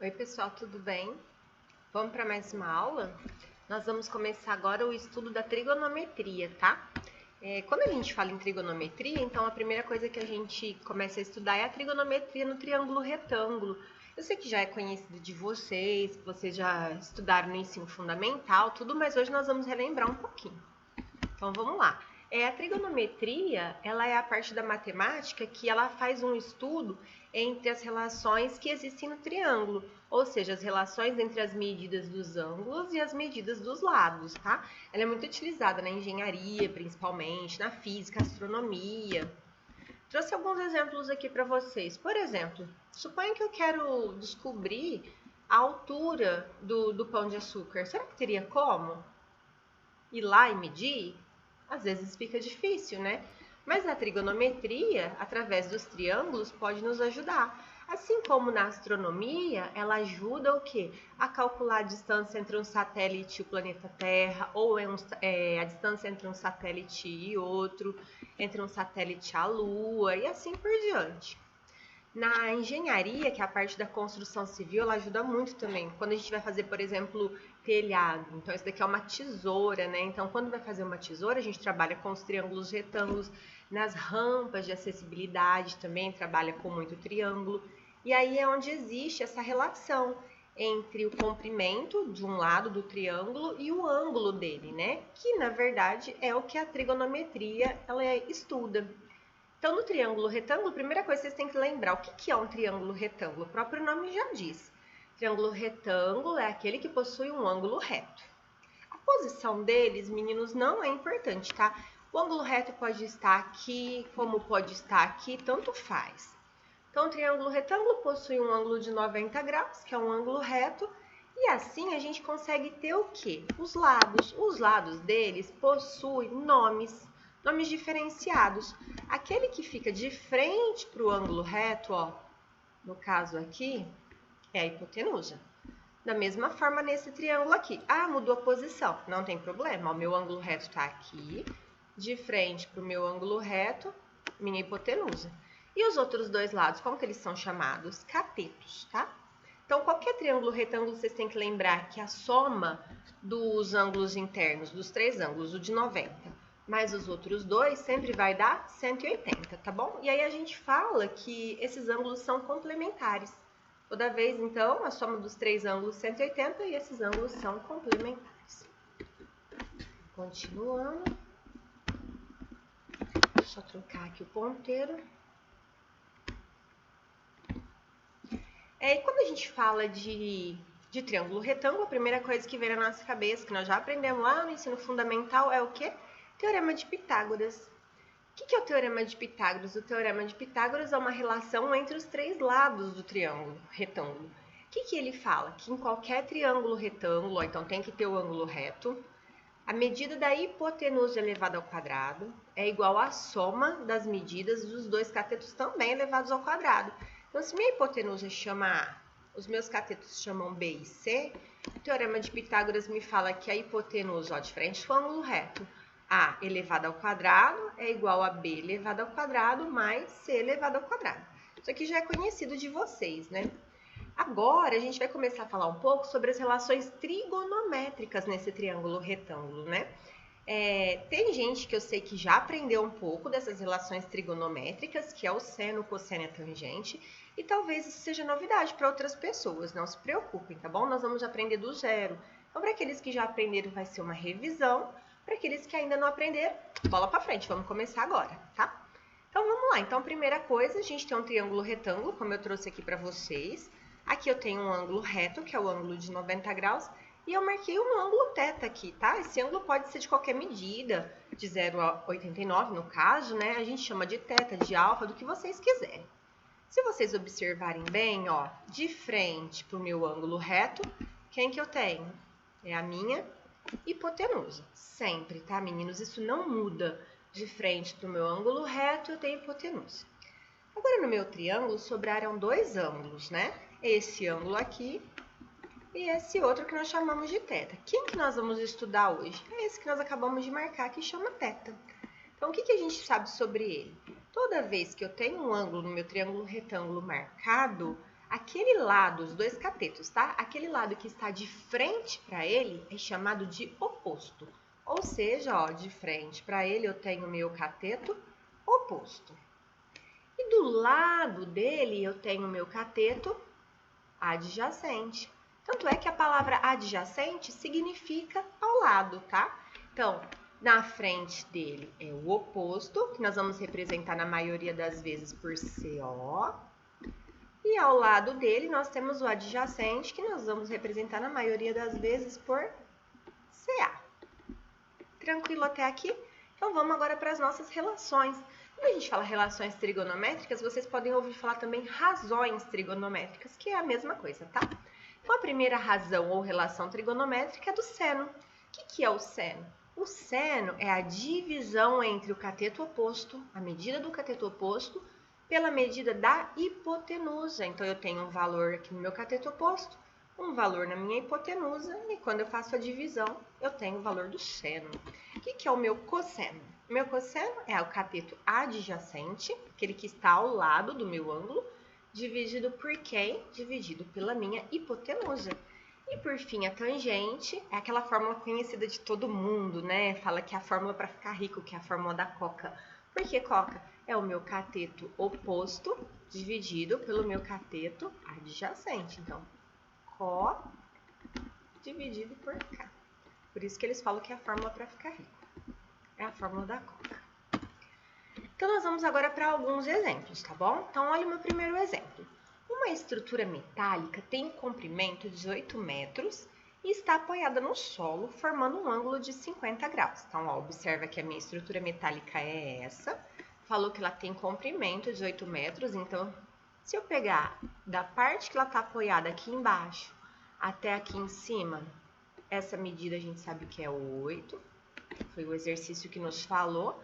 Oi pessoal, tudo bem? Vamos para mais uma aula? Nós vamos começar agora o estudo da trigonometria, tá? Quando a gente fala em trigonometria, então a primeira coisa que a gente começa a estudar é a trigonometria no triângulo retângulo. Eu sei que já é conhecido de vocês já estudaram no ensino fundamental, tudo, mas hoje nós vamos relembrar um pouquinho. Então vamos lá. A trigonometria, ela é a parte da matemática que ela faz um estudo entre as relações que existem no triângulo, ou seja, as relações entre as medidas dos ângulos e as medidas dos lados, tá? Ela é muito utilizada na engenharia, principalmente, na física, astronomia. Trouxe alguns exemplos aqui para vocês. Por exemplo, suponha que eu quero descobrir a altura do pão de açúcar. Será que teria como ir lá e medir? Às vezes fica difícil, né? Mas a trigonometria, através dos triângulos, pode nos ajudar. Assim como na astronomia, ela ajuda o quê? A calcular a distância entre um satélite e o planeta Terra, ou a distância entre um satélite e outro, entre um satélite e a Lua, e assim por diante. Na engenharia, que é a parte da construção civil, ela ajuda muito também. Quando a gente vai fazer, por exemplo, telhado. Então, isso daqui é uma tesoura, né? Então, quando vai fazer uma tesoura, a gente trabalha com os triângulos retângulos. Nas rampas de acessibilidade também trabalha com muito triângulo. E aí é onde existe essa relação entre o comprimento de um lado do triângulo e o ângulo dele, né? Que, na verdade, é o que a trigonometria ela estuda. Então, no triângulo retângulo, a primeira coisa que vocês têm que lembrar, o que é um triângulo retângulo? O próprio nome já diz. Triângulo retângulo é aquele que possui um ângulo reto. A posição deles, meninos, não é importante, tá? O ângulo reto pode estar aqui, como pode estar aqui, tanto faz. Então, o triângulo retângulo possui um ângulo de 90 graus, que é um ângulo reto, e assim a gente consegue ter o quê? Os lados. Os lados deles possuem nomes diferenciados. Aquele que fica de frente para o ângulo reto, ó, no caso aqui, é a hipotenusa. Da mesma forma nesse triângulo aqui. Ah, mudou a posição. Não tem problema. O meu ângulo reto está aqui, de frente para o meu ângulo reto, minha hipotenusa. E os outros dois lados, como que eles são chamados? Catetos, tá? Então, qualquer triângulo retângulo, vocês têm que lembrar que a soma dos ângulos internos, dos três ângulos, o de 90, mais os outros dois, sempre vai dar 180, tá bom? E aí a gente fala que esses ângulos são complementares. Toda vez, então, a soma dos três ângulos 180 e esses ângulos são complementares. Continuando. Deixa eu trocar aqui o ponteiro. E quando a gente fala de triângulo retângulo, a primeira coisa que vem na nossa cabeça, que nós já aprendemos lá no ensino fundamental, é o quê? Teorema de Pitágoras. O que é o Teorema de Pitágoras? O Teorema de Pitágoras é uma relação entre os três lados do triângulo retângulo. O que ele fala? Que em qualquer triângulo retângulo, ó, então tem que ter o ângulo reto, a medida da hipotenusa elevada ao quadrado é igual à soma das medidas dos dois catetos também elevados ao quadrado. Então, se minha hipotenusa chama A, os meus catetos chamam B e C, o Teorema de Pitágoras me fala que a hipotenusa, ó, de frente para o ângulo reto, A elevado ao quadrado é igual a B elevado ao quadrado mais C elevado ao quadrado. Isso aqui já é conhecido de vocês, né? Agora, a gente vai começar a falar um pouco sobre as relações trigonométricas nesse triângulo retângulo, né? Tem gente que eu sei que já aprendeu um pouco dessas relações trigonométricas, que é o seno, cosseno e a tangente, e talvez isso seja novidade para outras pessoas, não se preocupem, tá bom? Nós vamos aprender do zero. Então, para aqueles que já aprenderam, vai ser uma revisão. Para aqueles que ainda não aprenderam, bola para frente, vamos começar agora, tá? Então, vamos lá. Então, primeira coisa, a gente tem um triângulo retângulo, como eu trouxe aqui para vocês. Aqui eu tenho um ângulo reto, que é o ângulo de 90 graus, e eu marquei um ângulo θ aqui, tá? Esse ângulo pode ser de qualquer medida, de 0 a 89 no caso, né? A gente chama de θ, de alfa, do que vocês quiserem. Se vocês observarem bem, ó, de frente para o meu ângulo reto, quem que eu tenho? É a minha hipotenusa. Sempre, tá, meninos? Isso não muda. De frente para o meu ângulo reto, eu tenho hipotenusa. Agora, no meu triângulo, sobraram dois ângulos, né? Esse ângulo aqui e esse outro que nós chamamos de θ. Quem que nós vamos estudar hoje? É esse que nós acabamos de marcar, que chama θ. Então, o que a gente sabe sobre ele? Toda vez que eu tenho um ângulo no meu triângulo retângulo marcado, aquele lado, os dois catetos, tá? Aquele lado que está de frente para ele é chamado de oposto. Ou seja, ó, de frente para ele eu tenho o meu cateto oposto. E do lado dele eu tenho o meu cateto adjacente. Tanto é que a palavra adjacente significa ao lado, tá? Então, na frente dele é o oposto, que nós vamos representar na maioria das vezes por CO. E ao lado dele nós temos o adjacente, que nós vamos representar na maioria das vezes por CA. Tranquilo até aqui? Então vamos agora para as nossas relações. Quando a gente fala relações trigonométricas, vocês podem ouvir falar também razões trigonométricas, que é a mesma coisa, tá? Então a primeira razão ou relação trigonométrica é do seno. O que é o seno? O seno é a divisão entre o cateto oposto, a medida do cateto oposto, pela medida da hipotenusa. Então, eu tenho um valor aqui no meu cateto oposto, um valor na minha hipotenusa, e quando eu faço a divisão, eu tenho o valor do seno. O que é o meu cosseno? O meu cosseno é o cateto adjacente, aquele que está ao lado do meu ângulo, dividido por quem? Dividido pela minha hipotenusa. E por fim, a tangente é aquela fórmula conhecida de todo mundo, né? Fala que é a fórmula para ficar rico, que é a fórmula da Coca. Por que Coca? É o meu cateto oposto dividido pelo meu cateto adjacente. Então, CO dividido por K. Por isso que eles falam que é a fórmula para ficar rico. É a fórmula da Coca. Então, nós vamos agora para alguns exemplos, tá bom? Então, olha o meu primeiro exemplo. Uma estrutura metálica tem um comprimento de 18 metros e está apoiada no solo, formando um ângulo de 50 graus. Então, ó, observa que a minha estrutura metálica é essa. Falou que ela tem comprimento de 18 metros, então, se eu pegar da parte que ela está apoiada aqui embaixo até aqui em cima, essa medida a gente sabe que é 8, foi o exercício que nos falou.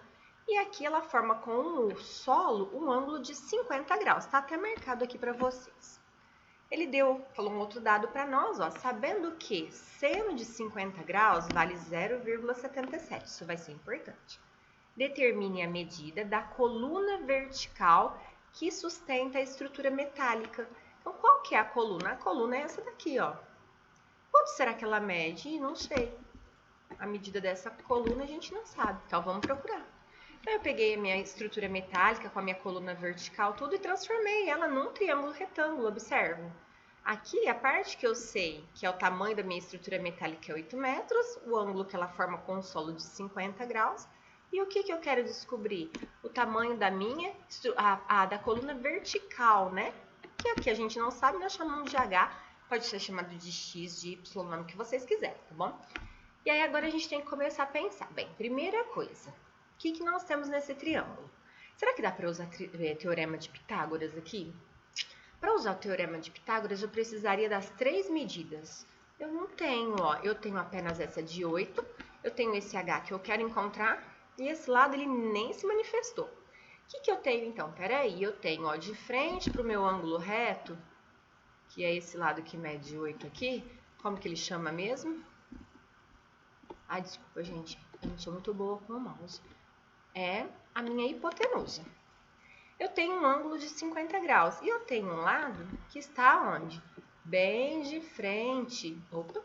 E aqui ela forma com o solo um ângulo de 50 graus, tá até marcado aqui para vocês. Ele falou um outro dado para nós, ó, sabendo que seno de 50 graus vale 0,77, isso vai ser importante. Determine a medida da coluna vertical que sustenta a estrutura metálica. Então, qual que é a coluna? A coluna é essa daqui, ó. Quanto será que ela mede? Não sei. A medida dessa coluna a gente não sabe, então vamos procurar. Então, eu peguei a minha estrutura metálica com a minha coluna vertical, tudo, e transformei ela num triângulo retângulo, observa. Aqui, a parte que eu sei que é o tamanho da minha estrutura metálica é 8 metros, o ângulo que ela forma com o solo de 50 graus. E o que eu quero descobrir? O tamanho da minha, da coluna vertical, né? Que aqui a gente não sabe, nós chamamos de H, pode ser chamado de X, de Y, o nome que vocês quiserem, tá bom? E aí, agora a gente tem que começar a pensar. Bem, primeira coisa, o que nós temos nesse triângulo? Será que dá para usar teorema de Pitágoras aqui? Para usar o teorema de Pitágoras, eu precisaria das 3 medidas. Eu não tenho, ó. Eu tenho apenas essa de 8, eu tenho esse H que eu quero encontrar, e esse lado ele nem se manifestou. O que eu tenho, então? Peraí, eu tenho, ó, de frente para o meu ângulo reto, que é esse lado que mede 8 aqui, como que ele chama mesmo? Ah, desculpa, gente, eu não sou muito boa com o mouse. É a minha hipotenusa. Eu tenho um ângulo de 50 graus e eu tenho um lado que está onde? Bem de frente. Opa!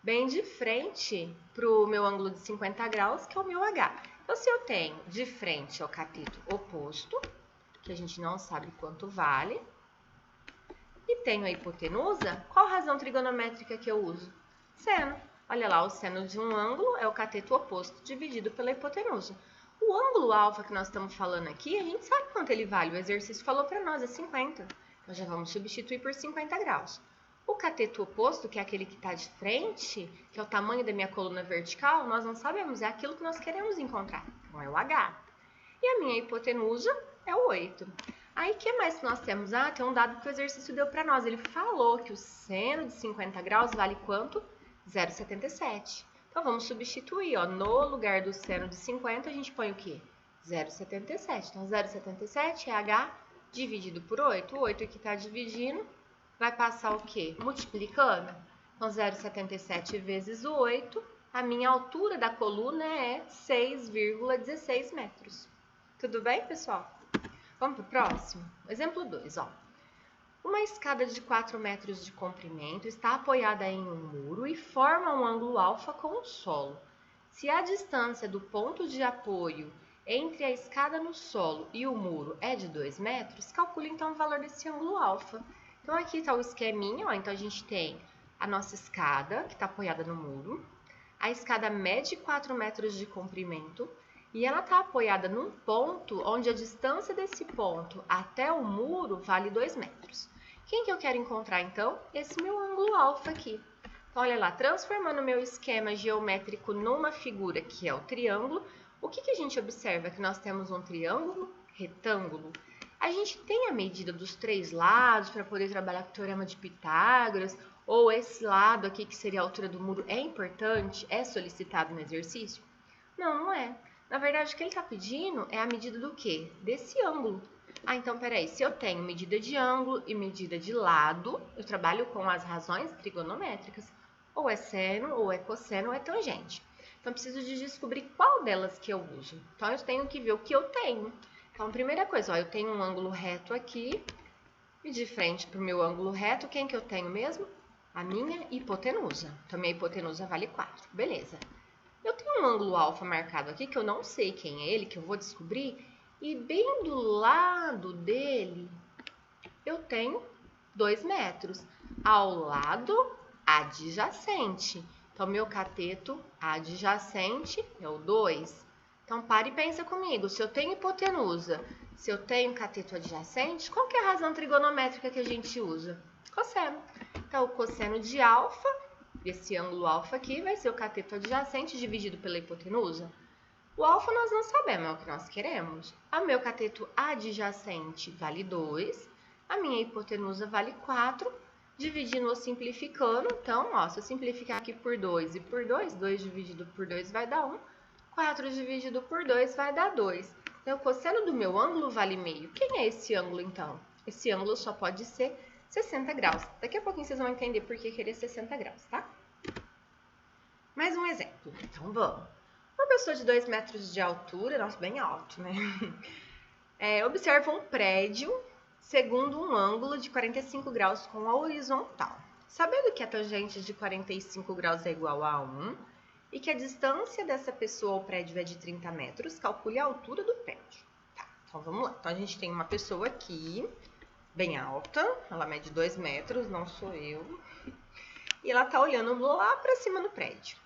Bem de frente para o meu ângulo de 50 graus, que é o meu H. Então, se eu tenho de frente ao cateto oposto, que a gente não sabe quanto vale, e tenho a hipotenusa, qual razão trigonométrica que eu uso? Seno. Olha lá, o seno de um ângulo é o cateto oposto dividido pela hipotenusa. O ângulo alfa que nós estamos falando aqui, a gente sabe quanto ele vale. O exercício falou para nós, é 50. Então, já vamos substituir por 50 graus. O cateto oposto, que é aquele que está de frente, que é o tamanho da minha coluna vertical, nós não sabemos, é aquilo que nós queremos encontrar. Então, é o H. E a minha hipotenusa é o 8. Aí, o que mais que nós temos? Ah, tem um dado que o exercício deu para nós. Ele falou que o seno de 50 graus vale quanto? 0,77. Então, vamos substituir, ó. No lugar do seno de 50, a gente põe o quê? 0,77. Então, 0,77 é H dividido por 8. O 8 aqui está dividindo, vai passar o quê? Multiplicando. Então, 0,77 vezes o 8, a minha altura da coluna é 6,16 metros. Tudo bem, pessoal? Vamos para o próximo? Exemplo 2, ó. Uma escada de 4 metros de comprimento está apoiada em um muro e forma um ângulo alfa com o solo. Se a distância do ponto de apoio entre a escada no solo e o muro é de 2 metros, calcule então o valor desse ângulo alfa. Então aqui está o esqueminha, ó. Então a gente tem a nossa escada, que está apoiada no muro. A escada mede 4 metros de comprimento e ela está apoiada num ponto onde a distância desse ponto até o muro vale 2 metros. Quem que eu quero encontrar, então? Esse meu ângulo alfa aqui. Então, olha lá, transformando o meu esquema geométrico numa figura, que é o triângulo, o que que a gente observa? Que nós temos um triângulo retângulo. A gente tem a medida dos 3 lados para poder trabalhar com o teorema de Pitágoras, ou esse lado aqui, que seria a altura do muro, é importante? É solicitado no exercício? Não, não é. Na verdade, o que ele está pedindo é a medida do quê? Desse ângulo. Ah, então, peraí, se eu tenho medida de ângulo e medida de lado, eu trabalho com as razões trigonométricas. Ou é seno, ou é cosseno, ou é tangente. Então, eu preciso de descobrir qual delas que eu uso. Então, eu tenho que ver o que eu tenho. Então, primeira coisa, ó, eu tenho um ângulo reto aqui, e de frente para o meu ângulo reto, quem que eu tenho mesmo? A minha hipotenusa. Então, minha hipotenusa vale 4. Beleza. Eu tenho um ângulo alfa marcado aqui, que eu não sei quem é ele, que eu vou descobrir. E bem do lado dele, eu tenho 2 metros. Ao lado adjacente. Então, meu cateto adjacente é o 2. Então, pare e pensa comigo. Se eu tenho hipotenusa, se eu tenho cateto adjacente, qual que é a razão trigonométrica que a gente usa? Cosseno. Então, o cosseno de alfa, esse ângulo alfa aqui, vai ser o cateto adjacente dividido pela hipotenusa. O alfa nós não sabemos, é o que nós queremos. O meu cateto adjacente vale 2, a minha hipotenusa vale 4, dividindo ou simplificando. Então, ó, se eu simplificar aqui por 2 e por 2, 2 dividido por 2 vai dar 1, 4 dividido por 2 vai dar 2. Então, o cosseno do meu ângulo vale meio. Quem é esse ângulo, então? Esse ângulo só pode ser 60 graus. Daqui a pouquinho vocês vão entender por que ele é 60 graus, tá? Mais um exemplo. Então, vamos. Uma pessoa de 2 metros de altura, nossa, bem alto, né? Observa um prédio segundo um ângulo de 45 graus com a horizontal. Sabendo que a tangente de 45 graus é igual a 1 e que a distância dessa pessoa ao prédio é de 30 metros, calcule a altura do prédio. Tá, então vamos lá. Então a gente tem uma pessoa aqui, bem alta, ela mede 2 metros, não sou eu, e ela tá olhando lá para cima do prédio.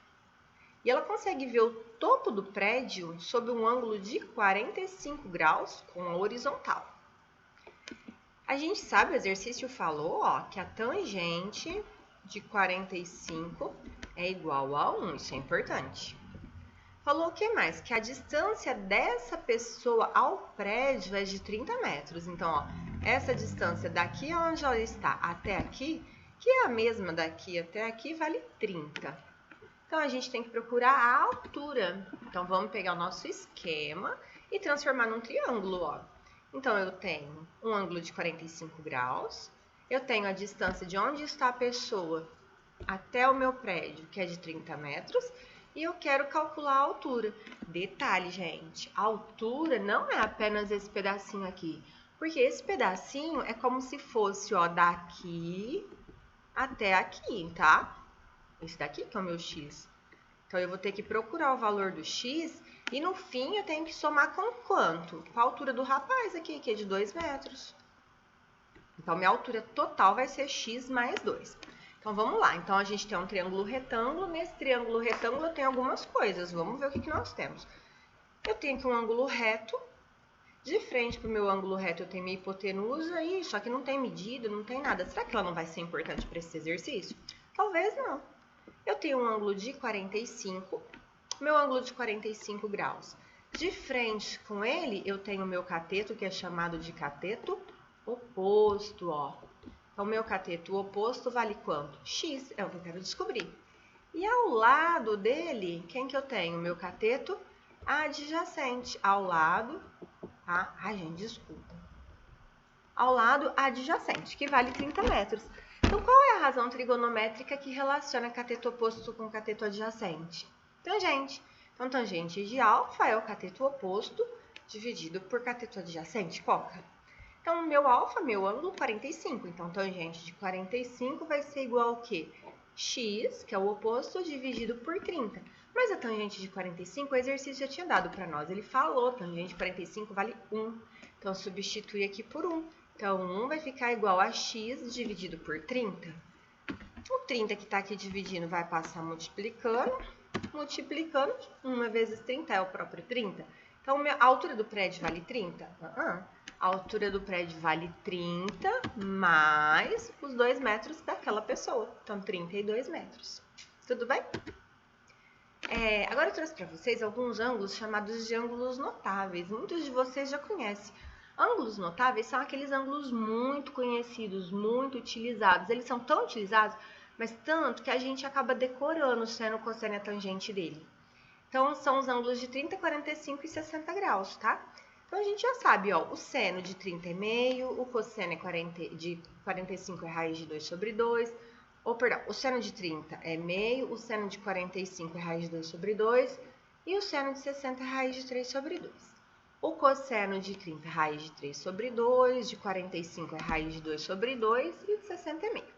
E ela consegue ver o topo do prédio sob um ângulo de 45 graus com a horizontal. A gente sabe, o exercício falou, ó, que a tangente de 45 é igual a 1, isso é importante. Falou o que mais? Que a distância dessa pessoa ao prédio é de 30 metros. Então, ó, essa distância daqui onde ela está até aqui, que é a mesma daqui até aqui, vale 30. Então, a gente tem que procurar a altura. Então, vamos pegar o nosso esquema e transformar num triângulo, ó. Então, eu tenho um ângulo de 45 graus, eu tenho a distância de onde está a pessoa até o meu prédio, que é de 30 metros, e eu quero calcular a altura. Detalhe, gente, a altura não é apenas esse pedacinho aqui, porque esse pedacinho é como se fosse, ó, daqui até aqui, tá? Esse daqui que é o meu x. Então, eu vou ter que procurar o valor do x e, no fim, eu tenho que somar com quanto? Com a altura do rapaz aqui, que é de 2 metros. Então, minha altura total vai ser x mais 2. Então, vamos lá. Então, a gente tem um triângulo retângulo. Nesse triângulo retângulo, eu tenho algumas coisas. Vamos ver o que nós temos. Eu tenho aqui um ângulo reto. De frente para o meu ângulo reto, eu tenho minha hipotenusa. Só que não tem medida, não tem nada. Será que ela não vai ser importante para esse exercício? Talvez não. Eu tenho um ângulo de 45, meu ângulo de 45 graus. De frente com ele, eu tenho o meu cateto, que é chamado de cateto oposto, ó. Então, meu cateto oposto vale quanto? X, é o que eu quero descobrir. E ao lado dele, quem que eu tenho? Meu cateto adjacente. Ao lado, tá? Ai, gente, desculpa. Ao lado adjacente, que vale 30 metros. Então, qual é a razão trigonométrica que relaciona cateto oposto com cateto adjacente? Tangente. Então, tangente de alfa é o cateto oposto dividido por cateto adjacente. Qual? Então, meu alfa, meu ângulo, 45. Então, tangente de 45 vai ser igual ao quê? X, que é o oposto, dividido por 30. Mas a tangente de 45, o exercício já tinha dado para nós. Ele falou, tangente de 45 vale 1. Então, substitui aqui por 1. Então, 1 vai ficar igual a x dividido por 30. O 30 que está aqui dividindo vai passar multiplicando. Multiplicando, 1 vezes 30 é o próprio 30. Então, a altura do prédio vale 30? A altura do prédio vale 30 mais os 2 metros daquela pessoa. Então, 32 metros. Tudo bem? Agora eu trouxe para vocês alguns ângulos chamados de ângulos notáveis. Muitos de vocês já conhecem. Ângulos notáveis são aqueles ângulos muito conhecidos, muito utilizados. Eles são tão utilizados, mas tanto que a gente acaba decorando o seno, cosseno e a tangente dele. Então, são os ângulos de 30, 45 e 60 graus, tá? Então, a gente já sabe, ó, o seno de 30 é meio, o cosseno de 45 é raiz de 2 sobre 2. O seno de 30 é meio, o seno de 45 é raiz de 2 sobre 2 e o seno de 60 é raiz de 3 sobre 2. O cosseno de 30 é raiz de 3 sobre 2, de 45 é raiz de 2 sobre 2 e o de 60 é meio.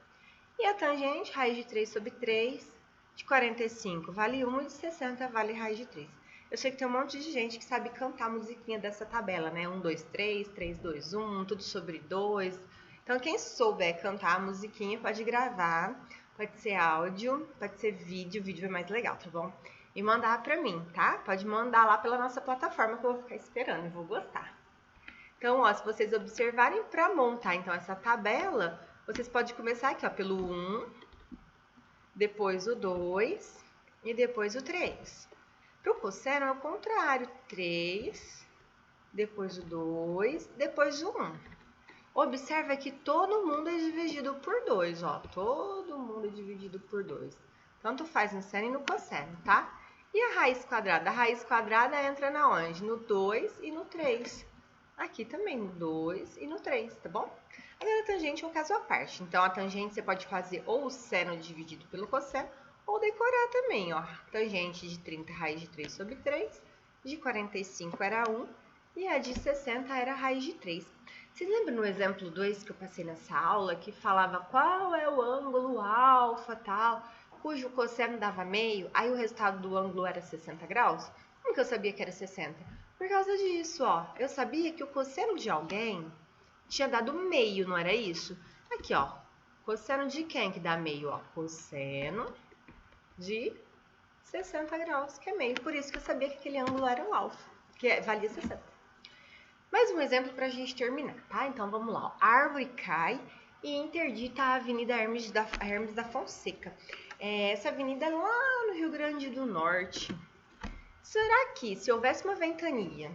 E a tangente, raiz de 3 sobre 3, de 45 vale 1 e de 60 vale raiz de 3. Eu sei que tem um monte de gente que sabe cantar a musiquinha dessa tabela, né? 1, 2, 3, 3, 2, 1, tudo sobre 2. Então, quem souber cantar a musiquinha pode gravar, pode ser áudio, pode ser vídeo, vídeo é mais legal, tá bom? E mandar pra mim, tá? Pode mandar lá pela nossa plataforma que eu vou ficar esperando, eu vou gostar. Então, ó, se vocês observarem para montar então essa tabela, vocês podem começar aqui, ó, pelo 1, depois o 2 e depois o 3. Para o cosseno é o contrário, 3, depois o 2, depois o 1. Observa que todo mundo é dividido por 2, ó. Todo mundo é dividido por 2. Tanto faz no seno e no cosseno, tá? E a raiz quadrada? A raiz quadrada entra na onde? No 2 e no 3. Aqui também, no 2 e no 3, tá bom? Agora, a tangente é um caso à parte. Então, a tangente você pode fazer ou o seno dividido pelo cosseno, ou decorar também, ó. Tangente de 30, raiz de 3 sobre 3. De 45 era 1. E a de 60 era raiz de 3. Vocês lembram no exemplo 2 que eu passei nessa aula, que falava qual é o ângulo alfa, tal, cujo cosseno dava meio, aí o resultado do ângulo era 60 graus? Como que eu sabia que era 60? Por causa disso, ó. Eu sabia que o cosseno de alguém tinha dado meio, não era isso? Aqui, ó. Cosseno de quem que dá meio, ó? Cosseno de 60 graus, que é meio. Por isso que eu sabia que aquele ângulo era o alfa, que valia 60. Mais um exemplo para a gente terminar, tá? Então, vamos lá. Ó. A árvore cai e interdita a Avenida Hermes da Fonseca. Essa avenida é lá no Rio Grande do Norte. Será que, se houvesse uma ventania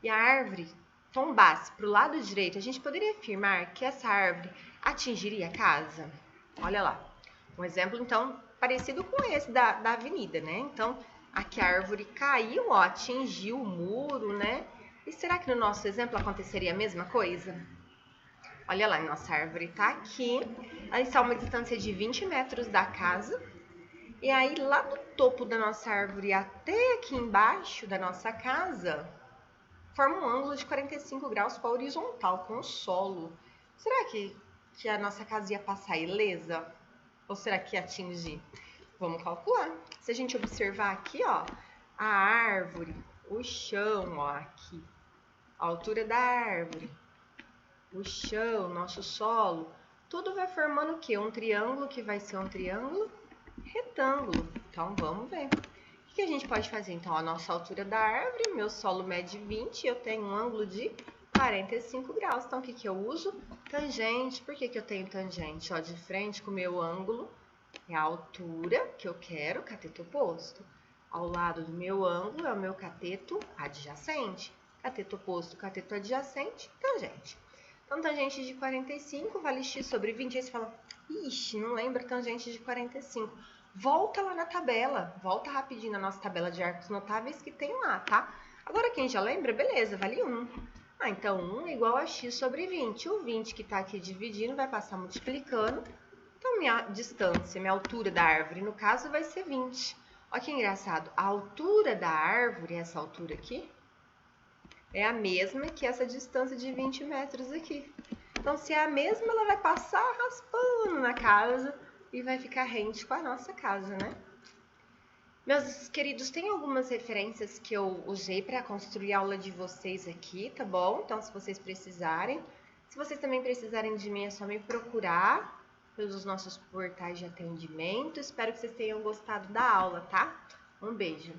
e a árvore tombasse para o lado direito, a gente poderia afirmar que essa árvore atingiria a casa? Olha lá. Um exemplo, então, parecido com esse da avenida, né? Então, aqui a árvore caiu, ó, atingiu o muro, né? E será que no nosso exemplo aconteceria a mesma coisa? Olha lá, nossa árvore está aqui. Ela está a uma distância de 20 metros da casa. E aí, lá do topo da nossa árvore até aqui embaixo da nossa casa, forma um ângulo de 45 graus com a horizontal, com o solo. Será que a nossa casa ia passar ilesa? Ou será que ia atingir? Vamos calcular. Se a gente observar aqui, ó, a árvore, o chão, ó, aqui, a altura da árvore, o chão, nosso solo, tudo vai formando o quê? Um triângulo que vai ser um triângulo retângulo. Então, vamos ver. O que a gente pode fazer? Então, a nossa altura da árvore, meu solo mede 20, eu tenho um ângulo de 45 graus. Então, o que eu uso? Tangente. Por que eu tenho tangente? Ó, de frente com o meu ângulo é a altura que eu quero, cateto oposto. Ao lado do meu ângulo é o meu cateto adjacente. Cateto oposto, cateto adjacente, tangente. Então, tangente de 45 vale x sobre 20. Aí você fala, ixi, não lembra tangente de 45. Volta lá na tabela, volta rapidinho na nossa tabela de arcos notáveis que tem lá, tá? Agora, quem já lembra, beleza, vale 1. Então, 1 é igual a x sobre 20. O 20 que está aqui dividindo vai passar multiplicando. Então, minha distância, minha altura da árvore, no caso, vai ser 20. Olha que engraçado, a altura da árvore, essa altura aqui, é a mesma que essa distância de 20 metros aqui. Então, se é a mesma, ela vai passar raspando na casa e vai ficar rente com a nossa casa, né? Meus queridos, tem algumas referências que eu usei para construir a aula de vocês aqui, tá bom? Então, se vocês precisarem. Se vocês também precisarem de mim, é só me procurar pelos nossos portais de atendimento. Espero que vocês tenham gostado da aula, tá? Um beijo!